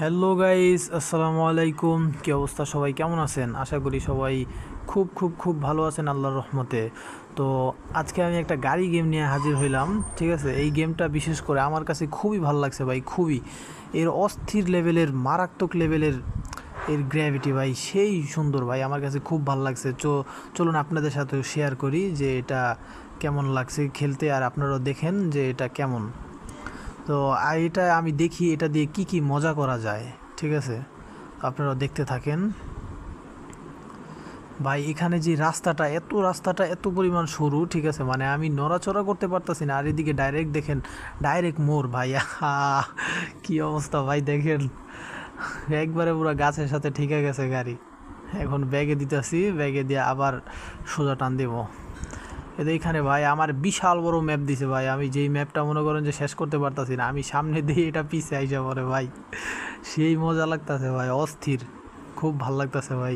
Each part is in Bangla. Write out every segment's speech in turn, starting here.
হ্যালো গাইস, আসসালামু আলাইকুম। কী অবস্থা, সবাই কেমন আছেন? আশা করি সবাই খুব খুব খুব ভালো আছেন আল্লাহর রহমতে। তো আজকে আমি একটা গাড়ি গেম নিয়ে হাজির হইলাম। ঠিক আছে, এই গেমটা বিশেষ করে আমার কাছে খুবই ভালো লাগছে ভাই, খুবই। এর অস্থির লেভেলের, মারাত্মক লেভেলের এর গ্র্যাভিটি ভাই, সেই সুন্দর ভাই, আমার কাছে খুব ভালো লাগছে। চলুন আপনাদের সাথে শেয়ার করি যে এটা কেমন লাগছে খেলতে, আর আপনারাও দেখেন যে এটা কেমন। তো এটা আমি দেখি এটা দিয়ে কি কি মজা করা যায়। ঠিক আছে, আপনারা দেখতে থাকেন ভাই। এখানে যে রাস্তাটা এত পরিমাণ সরু, ঠিক আছে, মানে আমি নড়াচড়া করতে পারতাছি না। আর এদিকে ডাইরেক্ট দেখেন, ডাইরেক্ট মোড় ভাই। কি অবস্থা ভাই, দেখেন একবারে পুরো গাছের সাথে ঠিকে গেছে গাড়ি। এখন ব্যাগে দিতেছি, ব্যাগে দিয়ে আবার সোজা টান দেবো। এদের এখানে ভাই আমার বিশাল বড় ম্যাপ দিছে ভাই, আমি যেই ম্যাপটা মনে করেন যে শেষ করতে পারতাছি না, আমি সামনে দিয়ে এটা পিছে আইসা পড়ে ভাই। সেই মজা লাগতাছে ভাই, অস্থির, খুব ভাল লাগতাছে ভাই।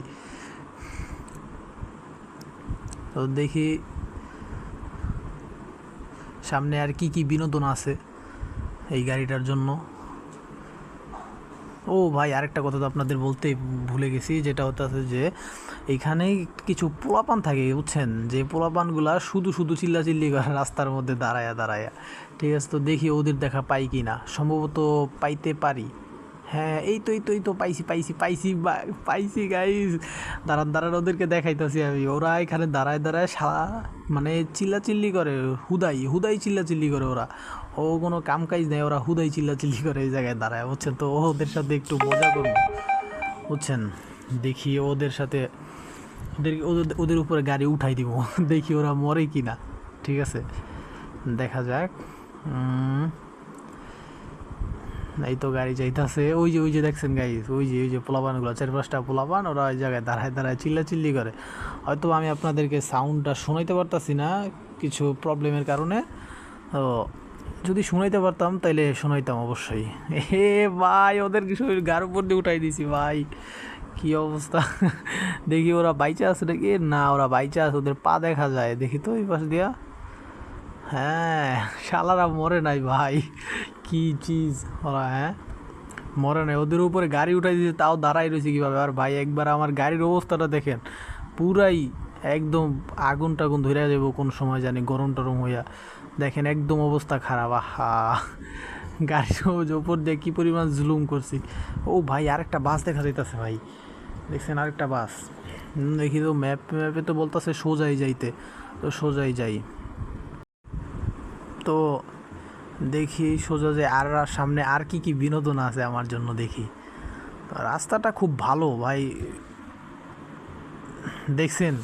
তো দেখি সামনে আর কি কি বিনোদন আছে এই গাড়িটার জন্য। ও ভাই, আরেকটা কথা তো আপনাদের বলতে ভুলে গেছি, যেটা হচ্ছে যে এইখানে কিছু পোলাপান থাকে, বুঝছেন, যে পোলাপানগুলা শুধু শুধু চিল্লাচিল্লি করে রাস্তার মধ্যে দাঁড়ায়া দাঁড়ায়া। ঠিক আছে, তো দেখি ওদের দেখা পাই কি না, সম্ভবত পাইতে পারি। হ্যাঁ, এই তো পাইছি পাইছি পাইছি পাইছি গাইস। দাঁড়ান দাঁড়ান, ওদেরকে দেখাইতেছি আমি। ওরা এখানে দাঁড়ায় দাঁড়ায় সারা, মানে চিল্লাচিল্লি করে, হুদাই হুদাই চিল্লাচিল্লি করে ওরা। ও কোনো কাম কাজ নেই, ওরা হুদাই চিল্লাচিল্লি করে এই জায়গায় দাঁড়ায়, বুঝছেন। তো ওদের সাথে একটু মজা করবো, বুঝছেন। দেখি ওদের সাথে, ওদের ওদের ওদের উপরে গাড়ি উঠাই দিব। দেখি ওরা মরে কি না। ঠিক আছে, দেখা যাক। এই তো গাড়ি যাইতাছে, ওই যে দেখছেন গাইস, ওই যে পোলাপানগুলো, 4-5টা পোলাপান, ওরা ওই জায়গায় দাঁড়ায় দাঁড়ায় চিল্লাচিল্লি করে। হয়তো আমি আপনাদেরকে সাউন্ডটা শোনাইতে পারতাছি না কিছু প্রবলেমের কারণে। তো যদি শুনাইতে পারতাম তাইলে শোনাইতাম অবশ্যই। এ ভাই, ওদের কিছু গার উপর দিয়ে উঠাই দিছি ভাই, কি অবস্থা। দেখি ওরা বাইচা আছে নাকি, না ওরা বাইচা আছে, ওদের পা দেখা যায়, দেখি তো এই পাশ দিয়া। হ্যাঁ, শালারা মরে নাই ভাই, কি চিজ ওরা, হ্যাঁ মরে নাই। ওদের উপরে গাড়ি উঠাই দিয়েছে, তাও দাঁড়াই রয়েছে কীভাবে। আর ভাই একবার আমার গাড়ির অবস্থাটা দেখেন, পুরাই একদম আগুন টাগুন ধরে যাবো কোন সময় জানি, গরম টরম হইয়া। দেখেন একদম অবস্থা খারাপ। আহা, গাড়ির ওপর দিয়ে কী পরিমাণ জুলুম করছি। ও ভাই, আরেকটা বাস দেখা যাইতেছে ভাই, দেখছেন আরেকটা বাস। দেখি তো ম্যাপে তো বলতেছে সোজাই যাইতে, তো সোজাই যাই। তো দেখি সোজা যে আর সামনে আর কি কি বিনোদন আছে আমার জন্য দেখি। রাস্তাটা খুব ভালো ভাই, দেখছেন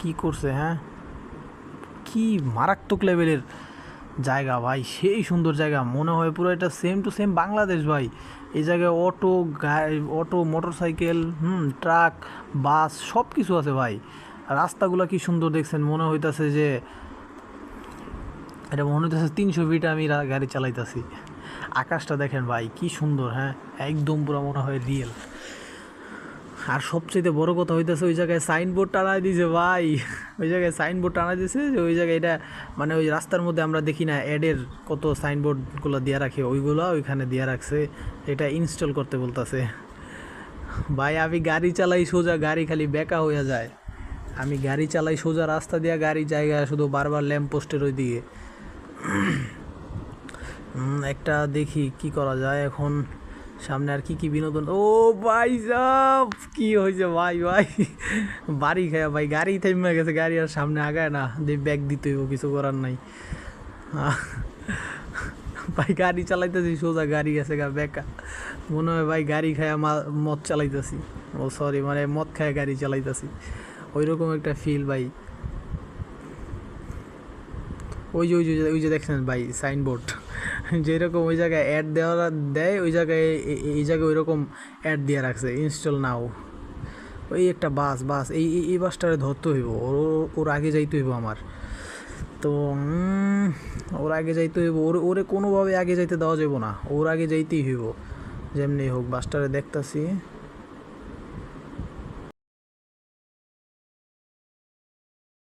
কি করছে, হ্যাঁ কি মারাত্মক লেভেলের জায়গা ভাই, সেই সুন্দর জায়গা, মনে হয় পুরো এটা সেম টু সেম বাংলাদেশ ভাই। এই জায়গায় অটো, অটো, মোটরসাইকেল, ট্রাক, বাস, সব কিছু আছে ভাই। রাস্তাগুলো কি সুন্দর দেখছেন, মনে হইতাছে যে এটা মনে হইতেছে 300 ফিটে আমি গাড়ি চালাইতেছি। আকাশটা দেখেন ভাই কি সুন্দর, হ্যাঁ একদম পুরো মনে হয় রিয়েল। আর সবচেয়ে বড় কথা হইতেছে ওই জায়গায় সাইনবোর্ড টানাই দিয়েছে ভাই। ওই জায়গায় সাইনবোর্ড টানা দিয়েছে যে ওই জায়গায় এটা, মানে ওই রাস্তার মধ্যে আমরা দেখি না অ্যাডের কত সাইনবোর্ডগুলো দিয়ে রাখে, ওইগুলো ওইখানে দিয়ে রাখছে, এটা ইনস্টল করতে বলতেছে। ভাই আমি গাড়ি চালাই সোজা, গাড়ি খালি বেঁকা হয়ে যায়। আমি গাড়ি চালাই সোজা রাস্তা দিয়ে, গাড়ি জায়গা শুধু বারবার ল্যাম্প পোস্টের ওই দিকে। একটা দেখি কি করা যায় এখন, সামনে আর কি কি বিনোদন। ও ভাই সাব, কি হয়েছে ভাই, ভাই বাড়ি খায় ভাই, গাড়ি থেমে গেছে, গাড়ি আর সামনে আগায় না, দিয়ে ব্যাগ দিতে হইব, কিছু করার নাই। ভাই গাড়ি চালাইতেছি সোজা, গাড়ি গেছে গা বেকা, মনে হয় ভাই গাড়ি খায় মদ চালাইতেছি। ও সরি, মানে মদ খায় গাড়ি চালাইতেছি, ওই রকম একটা ফিল ভাই। ওই যে দেখছেন ভাই সাইনবোর্ড, যেরকম ওই জায়গায় অ্যাড দেয়, ওই জায়গায় এই জায়গায় ওই রকম অ্যাড দিয়ে রাখছে, ইনস্টল নাও। ওই একটা বাস, এই বাসটারে ধরতে হইব, ওর আগে যাইতে হইব আমার। তো ওর আগে যাইতে হইব, ওরে কোনোভাবে আগে যাইতে দেওয়া যাব না, ওর আগে যাইতেই হইব যেমনি হোক। বাসটারে দেখতাছি,